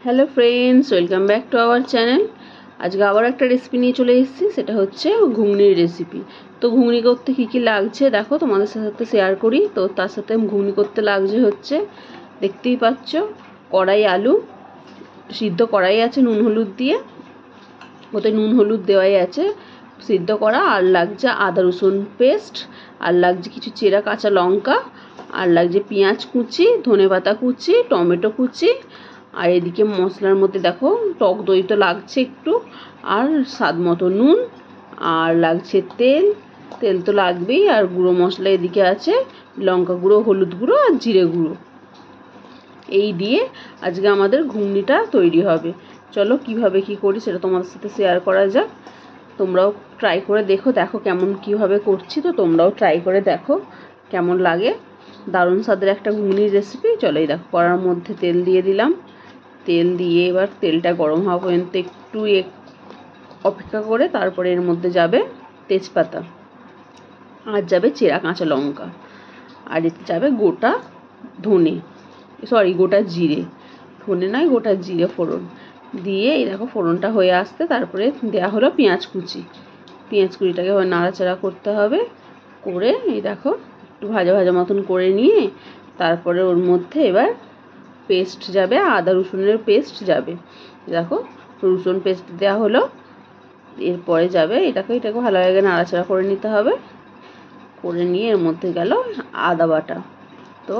Hello friends, welcome back to our channel. আজকে আবার একটা রেসিপি নিয়ে চলে এসেছি, সেটা হচ্ছে ঘুগনির রেসিপি। তো ঘুগনি করতে কী কী লাগছে দেখো, তোমাদের সাথে শেয়ার করি। তো তার সাথে ঘুগনি করতে লাগছে হচ্ছে, দেখতেই পাচ্ছ, কড়াই আলু সিদ্ধ কড়াই আছে নুন হলুদ দিয়ে, ওতে নুন হলুদ দেওয়াই আছে সিদ্ধ করা। আর লাগছে আদা রসুন পেস্ট, আর লাগছে কিছু চেরা কাঁচা লঙ্কা, আর লাগছে পেঁয়াজ কুচি, ধনেপাতা কুচি, টমেটো কুচি। আর এদিকে মশলার মধ্যে দেখো টক দই তো লাগছে একটু, আর স্বাদ মতো নুন, আর লাগছে তেল তো লাগবেই। আর গুঁড়ো মশলা এদিকে আছে, লঙ্কা গুঁড়ো, হলুদ গুঁড়ো আর জিরে গুঁড়ো। এই দিয়ে আজকে আমাদের ঘুগনিটা তৈরি হবে। চলো কিভাবে কি করি সেটা তোমাদের সাথে শেয়ার করা যাক। তোমরাও ট্রাই করে দেখো কেমন কিভাবে করছি। তো তোমরাও ট্রাই করে দেখো কেমন লাগে। দারুণ স্বাদের একটা ঘুগনির রেসিপি। চলো এই দেখো, কড়ার মধ্যে তেল দিয়ে দিলাম। তেল দিয়ে এবার তেলটা গরম হওয়া পর্যন্ত একটু অপেক্ষা করে তারপরে এর মধ্যে যাবে তেজপাতা, আর যাবে চেরা কাঁচা লঙ্কা, আর এতে যাবে গোটা গোটা জিরে, ধনে নয় গোটা জিরে ফোড়ন দিয়ে এই দেখো ফোড়নটা হয়ে আসতে তারপরে দেওয়া হলো পেঁয়াজ কুচিটাকে নাড়াচাড়া করতে হবে। করে এই দেখো একটু ভাজা ভাজা মতন করে নিয়ে তারপরে ওর মধ্যে এবার পেস্ট যাবে, আদা রসুনের পেস্ট যাবে। দেখো রসুন পেস্ট দেওয়া হলো, এরপরে যাবে এটাকে ভালোভাবে নাড়াচাড়া করে নিতে হবে। করে নিয়ে এর মধ্যে গেল আদা বাটা, তো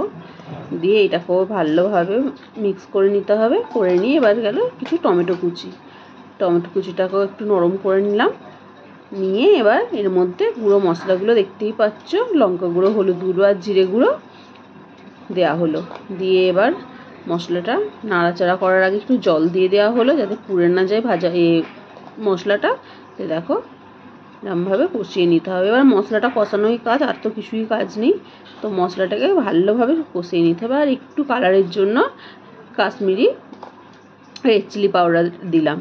দিয়ে এটাকেও ভালোভাবে মিক্স করে নিতে হবে। করে নিয়ে এবার গেল কিছু টমেটো কুচিটাকেও একটু নরম করে নিলাম। নিয়ে এবার এর মধ্যে গুঁড়ো মশলাগুলো দেখতেই পাচ্ছ, লঙ্কা গুঁড়ো, হলুদ গুঁড়ো আর জিরে গুঁড়ো দেওয়া হলো। দিয়ে এবার মশলাটা নাড়াচাড়া করার আগে একটু জল দিয়ে দেওয়া হলো যাতে পুড়ে না যায় মশলাটা। দেখো এরকমভাবে কষিয়ে নিতে হবে। এবার মশলাটা কষানোই কাজ, আর তো কিছুই কাজ নেই। তো মশলাটাকে ভালোভাবে কষিয়ে নিতে হবে। আর একটু কালারের জন্য কাশ্মীরি রেড চিলি পাউডার দিলাম,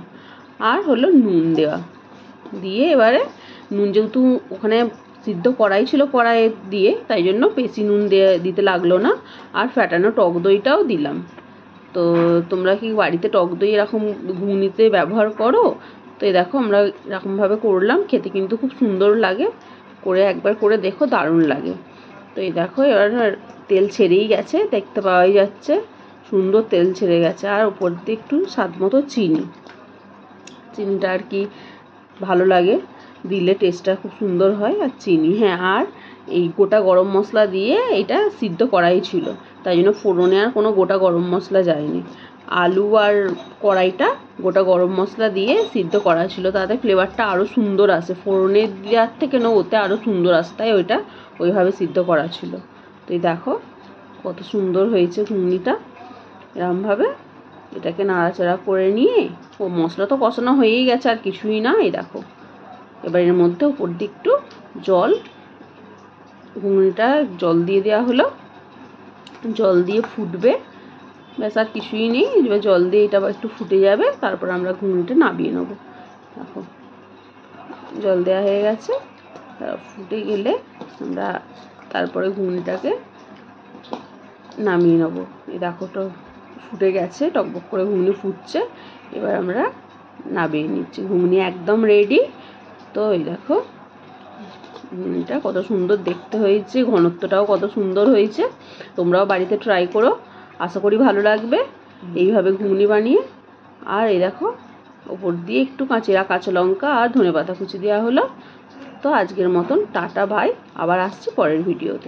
আর হলো নুন দেওয়া। দিয়ে এবারে নুন যেহেতু ওখানে সিদ্ধ কড়াই ছিল কড়াইয়ে দিয়ে, তাই জন্য বেশি নুন দিতে লাগলো না। আর ফ্যাটানো টক দইটাও দিলাম। তো তোমরা কি বাড়িতে টক দই এরকম ঘুগনিতে ব্যবহার করো? তো এই দেখো আমরা এরকমভাবে করলাম, খেতে কিন্তু খুব সুন্দর লাগে। করে একবার করে দেখো, দারুণ লাগে। তো এই দেখো এবার তেল ছেড়েই গেছে, দেখতে পাওয়াই যাচ্ছে সুন্দর তেল ছেড়ে গেছে। আর উপর দিয়ে একটু স্বাদ মতো চিনিটা আর কি ভালো লাগে দিলে, টেস্টটা খুব সুন্দর হয়। আর চিনি, হ্যাঁ, আর এই গোটা গরম মশলা দিয়ে এটা সিদ্ধ করাই ছিল, তাই জন্য ফোড়নে আর কোনো গোটা গরম মশলা যায়নি। আলু আর কড়াইটা গোটা গরম মশলা দিয়ে সিদ্ধ করা ছিল, তাতে ফ্লেভারটা আরও সুন্দর আসে। ফোড়নে দেওয়ার থেকে না ওতে আরও সুন্দর আসে, তাই ওইটা ওইভাবে সিদ্ধ করা ছিল। তো এই দেখো কত সুন্দর হয়েছে ঘুগনিটা। এরকমভাবে এটাকে নাড়াচাড়া করে নিয়ে, ও মশলা তো কষানো হয়েই গেছে, আর কিছুই না। এই দেখো এবার এর মধ্যে উপর দিয়ে একটু ঘুগনিটা জল দিয়ে দেওয়া হলো। জল দিয়ে ফুটবে, ব্যাস আর কিছুই নেই। এবার জল দিয়ে এটা একটু ফুটে যাবে, তারপর আমরা ঘুগনিটা নামিয়ে নেব। দেখো জল দেওয়া হয়ে গেছে, ফুটে গেলে আমরা তারপরে ঘুগনিটাকে নামিয়ে নেব। এই দেখো তো ফুটে গেছে, টকবক করে ঘুগনি ফুটছে। এবার আমরা নামিয়ে নিচ্ছি, ঘুগনি একদম রেডি। তো এই দেখো ঘুগনিটা কত সুন্দর দেখতে হয়েছে, ঘনত্বটাও কত সুন্দর হয়েছে। তোমরাও বাড়িতে ট্রাই করো, আশা করি ভালো লাগবে এইভাবে ঘুগনি বানিয়ে। আর এই দেখো ওপর দিয়ে একটু চেরা কাঁচা লঙ্কা আর ধনেপাতা কুচি দেওয়া হলো। তো আজকের মতন টাটা, বাই। আবার আসছি পরের ভিডিওতে।